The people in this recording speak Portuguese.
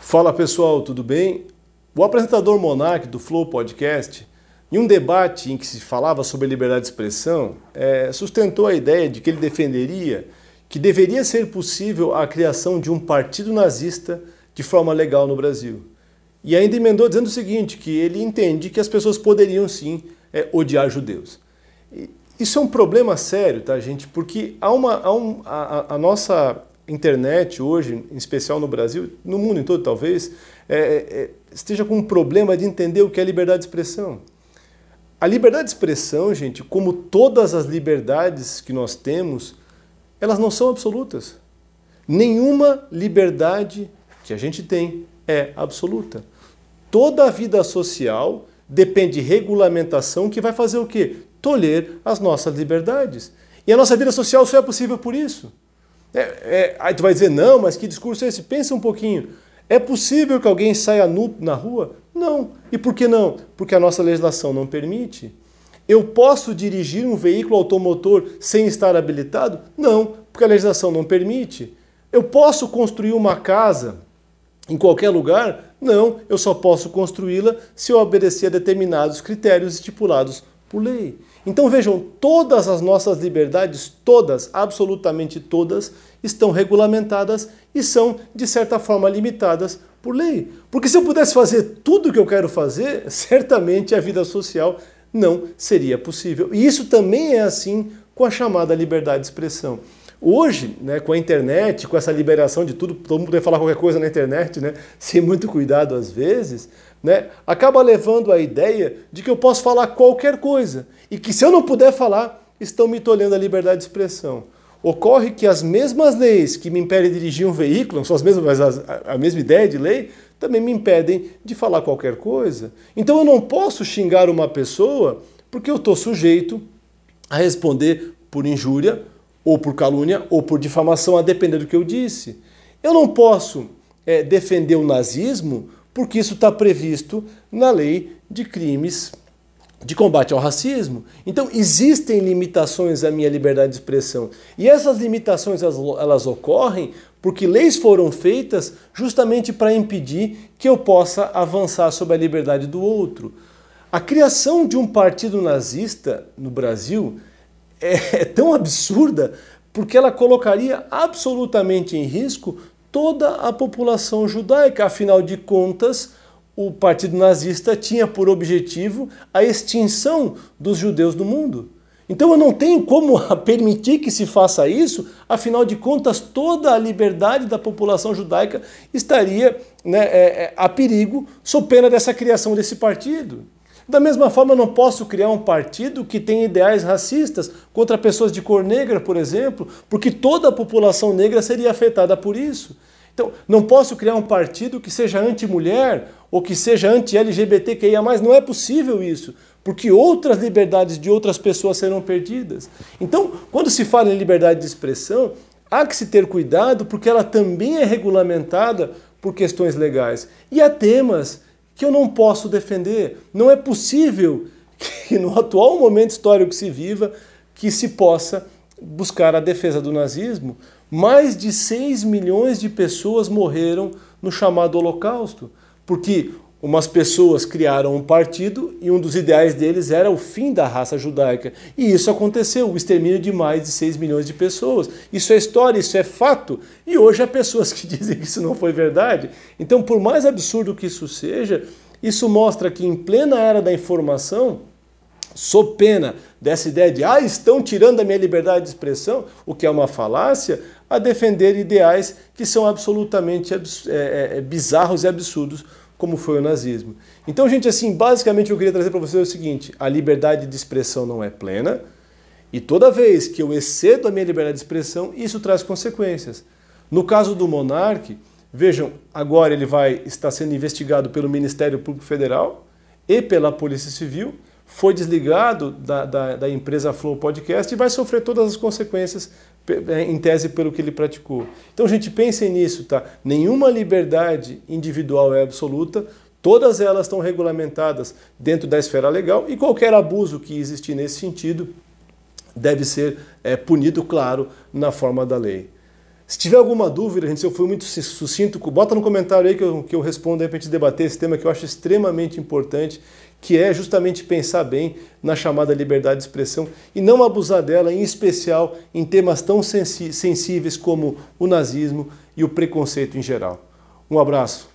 Fala pessoal, tudo bem? O apresentador Monark do Flow Podcast, em um debate em que se falava sobre liberdade de expressão, sustentou a ideia de que ele defenderia que deveria ser possível a criação de um partido nazista de forma legal no Brasil. E ainda emendou dizendo o seguinte, que ele entende que as pessoas poderiam sim odiar judeus. Isso é um problema sério, tá, gente? Porque a nossa internet hoje, em especial no Brasil, no mundo em todo talvez, esteja com um problema de entender o que é liberdade de expressão. A liberdade de expressão, gente, como todas as liberdades que nós temos, elas não são absolutas. Nenhuma liberdade que a gente tem é absoluta. Toda a vida social depende de regulamentação que vai fazer o quê? Tolher as nossas liberdades. E a nossa vida social só é possível por isso. Aí tu vai dizer, não, mas que discurso é esse? Pensa um pouquinho. É possível que alguém saia nu na rua? Não. E por que não? Porque a nossa legislação não permite. Eu posso dirigir um veículo automotor sem estar habilitado? Não, porque a legislação não permite. Eu posso construir uma casa em qualquer lugar? Não, eu só posso construí-la se eu obedecer a determinados critérios estipulados por lei. Então vejam, todas as nossas liberdades, todas, absolutamente todas, estão regulamentadas e são, de certa forma, limitadas por lei. Porque se eu pudesse fazer tudo o que eu quero fazer, certamente a vida social não seria possível. E isso também é assim com a chamada liberdade de expressão. Hoje, né, com a internet, com essa liberação de tudo, todo mundo vai falar qualquer coisa na internet, né, sem muito cuidado às vezes, né, acaba levando a ideia de que eu posso falar qualquer coisa e que se eu não puder falar, estão me tolhendo a liberdade de expressão. Ocorre que as mesmas leis que me impedem de dirigir um veículo, não são as mesmas, mas a mesma ideia de lei, também me impedem de falar qualquer coisa. Então eu não posso xingar uma pessoa porque eu estou sujeito a responder por injúria, ou por calúnia, ou por difamação, a depender do que eu disse. Eu não posso defender o nazismo porque isso está previsto na lei de crimes de combate ao racismo. Então, existem limitações à minha liberdade de expressão. E essas limitações, elas ocorrem porque leis foram feitas justamente para impedir que eu possa avançar sobre a liberdade do outro. A criação de um partido nazista no Brasil é tão absurda porque ela colocaria absolutamente em risco toda a população judaica. Afinal de contas, o partido nazista tinha por objetivo a extinção dos judeus do mundo. Então eu não tenho como permitir que se faça isso, afinal de contas toda a liberdade da população judaica estaria a perigo sob pena dessa criação desse partido. Da mesma forma, eu não posso criar um partido que tenha ideais racistas contra pessoas de cor negra, por exemplo, porque toda a população negra seria afetada por isso. Então, não posso criar um partido que seja anti-mulher ou que seja anti-LGBTQIA+. Não é possível isso, porque outras liberdades de outras pessoas serão perdidas. Então, quando se fala em liberdade de expressão, há que se ter cuidado porque ela também é regulamentada por questões legais. E há temas que eu não posso defender. Não é possível que no atual momento histórico que se viva, que se possa buscar a defesa do nazismo. Mais de 6 milhões de pessoas morreram no chamado Holocausto, porque umas pessoas criaram um partido e um dos ideais deles era o fim da raça judaica. E isso aconteceu, o extermínio de mais de 6 milhões de pessoas. Isso é história, isso é fato. E hoje há pessoas que dizem que isso não foi verdade. Então, por mais absurdo que isso seja, isso mostra que em plena era da informação, sob pena dessa ideia de estão tirando a minha liberdade de expressão, o que é uma falácia, a defender ideais que são absolutamente bizarros e absurdos, como foi o nazismo. Então, gente, assim, basicamente eu queria trazer para vocês o seguinte: a liberdade de expressão não é plena, e toda vez que eu excedo a minha liberdade de expressão, isso traz consequências. No caso do Monark, vejam, agora ele vai estar sendo investigado pelo Ministério Público Federal e pela Polícia Civil, foi desligado da empresa Flow Podcast e vai sofrer todas as consequências em tese pelo que ele praticou. Então, gente, pensem nisso, tá? Nenhuma liberdade individual é absoluta, todas elas estão regulamentadas dentro da esfera legal e qualquer abuso que existir nesse sentido deve ser punido, claro, na forma da lei. Se tiver alguma dúvida, gente, se eu fui muito sucinto, bota no comentário aí que eu respondo aí para a gente debater esse tema que eu acho extremamente importante, que é justamente pensar bem na chamada liberdade de expressão e não abusar dela, em especial em temas tão sensíveis como o nazismo e o preconceito em geral. Um abraço.